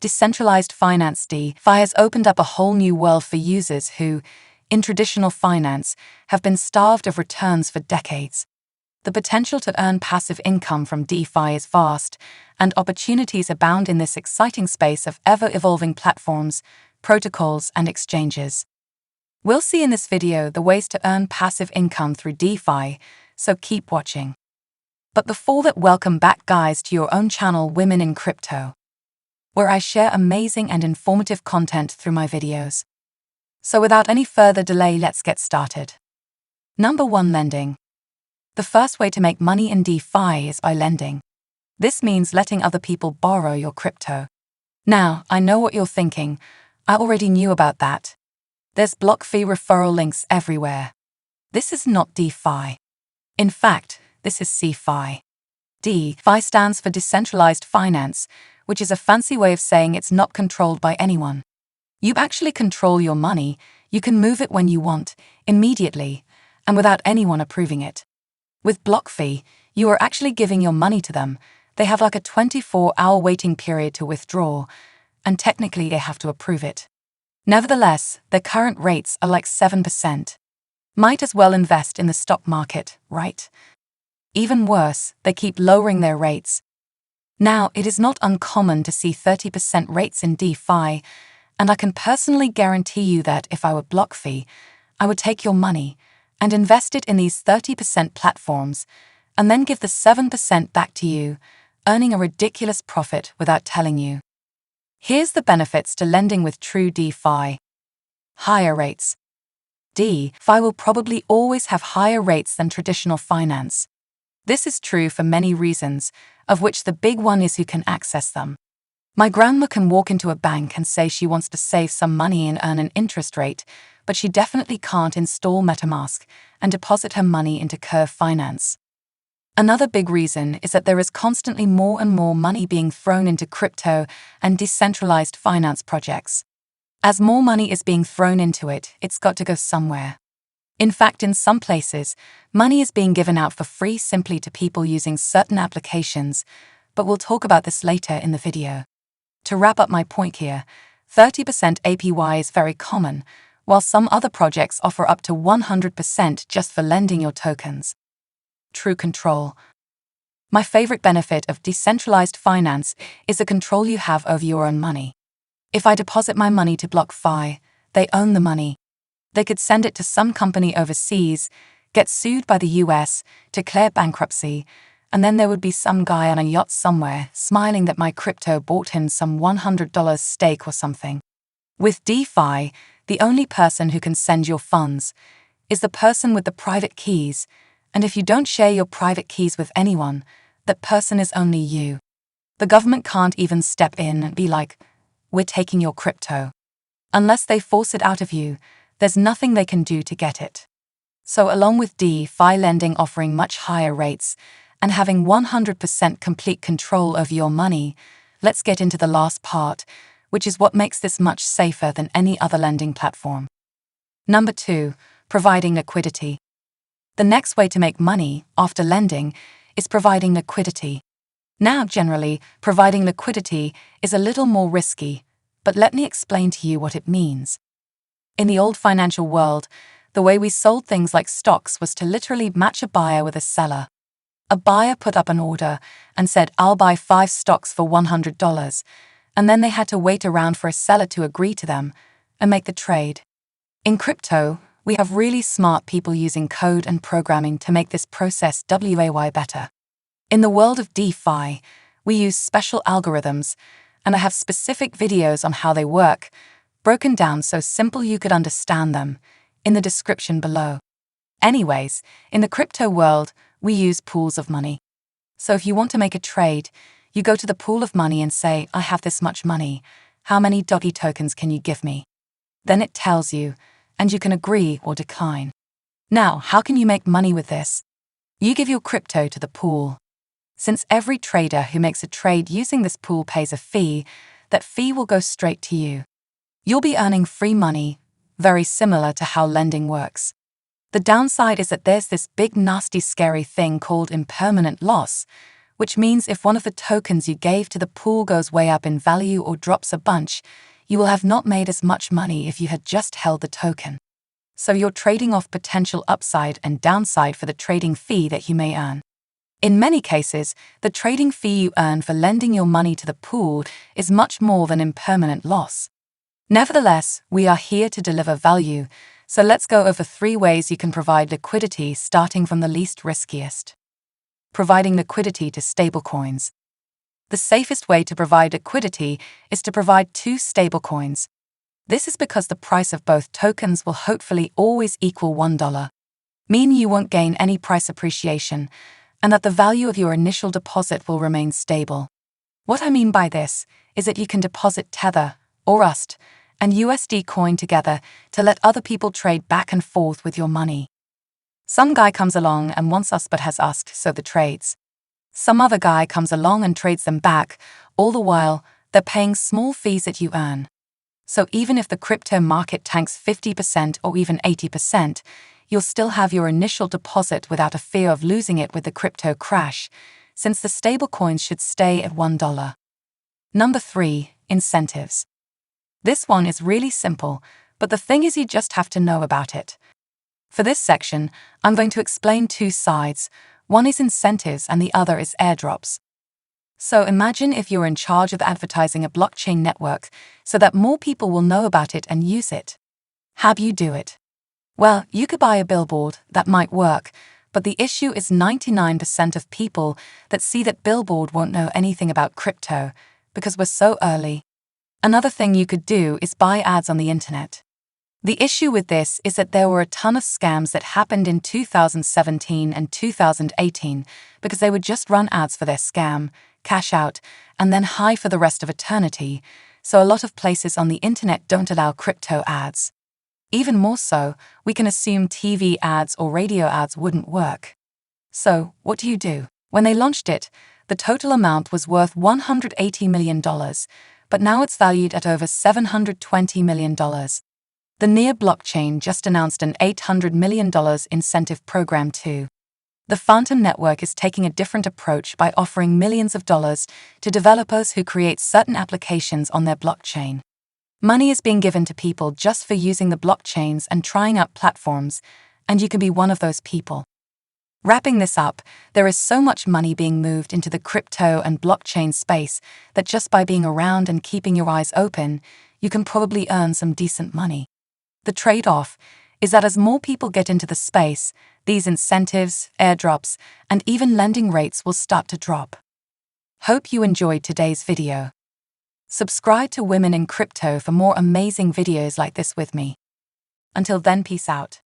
Decentralized finance DeFi has opened up a whole new world for users who, in traditional finance, have been starved of returns for decades. The potential to earn passive income from DeFi is vast, and opportunities abound in this exciting space of ever-evolving platforms, protocols, and exchanges. We'll see in this video the ways to earn passive income through DeFi, so keep watching. But before that, welcome back guys to your own channel Women in Crypto, where I share amazing and informative content through my videos. So without any further delay, let's get started. Number 1. Lending. The first way to make money in DeFi is by lending. This means letting other people borrow your crypto. Now, I know what you're thinking. I already knew about that. There's block fee referral links everywhere. This is not DeFi. In fact, this is CeFi. DeFi stands for decentralized finance, which is a fancy way of saying it's not controlled by anyone. You actually control your money. You can move it when you want, immediately, and without anyone approving it. With block fee, you are actually giving your money to them. They have like a 24-hour waiting period to withdraw, and technically they have to approve it. Nevertheless, their current rates are like 7%. Might as well invest in the stock market, right? Even worse, they keep lowering their rates. Now, it is not uncommon to see 30% rates in DeFi, and I can personally guarantee you that if I were block fee, I would take your money and invest it in these 30% platforms, and then give the 7% back to you, earning a ridiculous profit without telling you. Here's the benefits to lending with true DeFi. Higher rates. DeFi will probably always have higher rates than traditional finance. This is true for many reasons, of which the big one is who can access them. My grandma can walk into a bank and say she wants to save some money and earn an interest rate, but she definitely can't install MetaMask and deposit her money into Curve Finance. Another big reason is that there is constantly more and more money being thrown into crypto and decentralized finance projects. As more money is being thrown into it, it's got to go somewhere. In fact, in some places, money is being given out for free simply to people using certain applications, but we'll talk about this later in the video. To wrap up my point here, 30% APY is very common, while some other projects offer up to 100% just for lending your tokens. True control. My favorite benefit of decentralized finance is the control you have over your own money. If I deposit my money to BlockFi, they own the money. They could send it to some company overseas, get sued by the US, declare bankruptcy, and then there would be some guy on a yacht somewhere smiling that my crypto bought him some $100 stake or something. With DeFi, the only person who can send your funds is the person with the private keys, and if you don't share your private keys with anyone, that person is only you. The government can't even step in and be like, "We're taking your crypto." Unless they force it out of you, there's nothing they can do to get it. So along with DeFi lending offering much higher rates and having 100% complete control over your money, let's get into the last part, which is what makes this much safer than any other lending platform. Number 2, providing liquidity. The next way to make money after lending is providing liquidity. Now, generally, providing liquidity is a little more risky, but let me explain to you what it means. In the old financial world, the way we sold things like stocks was to literally match a buyer with a seller. A buyer put up an order and said, "I'll buy 5 stocks for $100, and then they had to wait around for a seller to agree to them and make the trade. In crypto, we have really smart people using code and programming to make this process way better. In the world of DeFi, we use special algorithms, and I have specific videos on how they work, broken down so simple you could understand them, in the description below. Anyways, in the crypto world, we use pools of money. So if you want to make a trade, you go to the pool of money and say, "I have this much money. How many doggy tokens can you give me?" Then it tells you, and you can agree or decline. Now, how can you make money with this? You give your crypto to the pool. Since every trader who makes a trade using this pool pays a fee, that fee will go straight to you. You'll be earning free money, very similar to how lending works. The downside is that there's this big nasty scary thing called impermanent loss, which means if one of the tokens you gave to the pool goes way up in value or drops a bunch, you will have not made as much money if you had just held the token. So you're trading off potential upside and downside for the trading fee that you may earn. In many cases, the trading fee you earn for lending your money to the pool is much more than impermanent loss. Nevertheless, we are here to deliver value, so let's go over 3 ways you can provide liquidity starting from the least riskiest. Providing liquidity to stablecoins. The safest way to provide liquidity is to provide 2 stablecoins. This is because the price of both tokens will hopefully always equal $1, meaning you won't gain any price appreciation, and that the value of your initial deposit will remain stable. What I mean by this is that you can deposit Tether, or Rust, and USD coin together to let other people trade back and forth with your money. Some guy comes along and wants us but has asked, so the trades. Some other guy comes along and trades them back, all the while they're paying small fees that you earn. So even if the crypto market tanks 50% or even 80%, you'll still have your initial deposit without a fear of losing it with the crypto crash, since the stablecoins should stay at $1. Number 3, incentives. This one is really simple, but the thing is you just have to know about it. For this section, I'm going to explain 2 sides. One is incentives and the other is airdrops. So imagine if you're in charge of advertising a blockchain network so that more people will know about it and use it. How do you do it? Well, you could buy a billboard, that might work, but the issue is 99% of people that see that billboard won't know anything about crypto because we're so early. Another thing you could do is buy ads on the internet. The issue with this is that there were a ton of scams that happened in 2017 and 2018 because they would just run ads for their scam, cash out, and then hide for the rest of eternity, so a lot of places on the internet don't allow crypto ads. Even more so, we can assume TV ads or radio ads wouldn't work. So, what do? When they launched it, the total amount was worth $180 million, but now it's valued at over $720 million. The Near blockchain just announced an $800 million incentive program too. The Phantom Network is taking a different approach by offering millions of dollars to developers who create certain applications on their blockchain. Money is being given to people just for using the blockchains and trying out platforms, and you can be one of those people. Wrapping this up, there is so much money being moved into the crypto and blockchain space that just by being around and keeping your eyes open, you can probably earn some decent money. The trade-off is that as more people get into the space, these incentives, airdrops, and even lending rates will start to drop. Hope you enjoyed today's video. Subscribe to Women in Crypto for more amazing videos like this with me. Until then, peace out.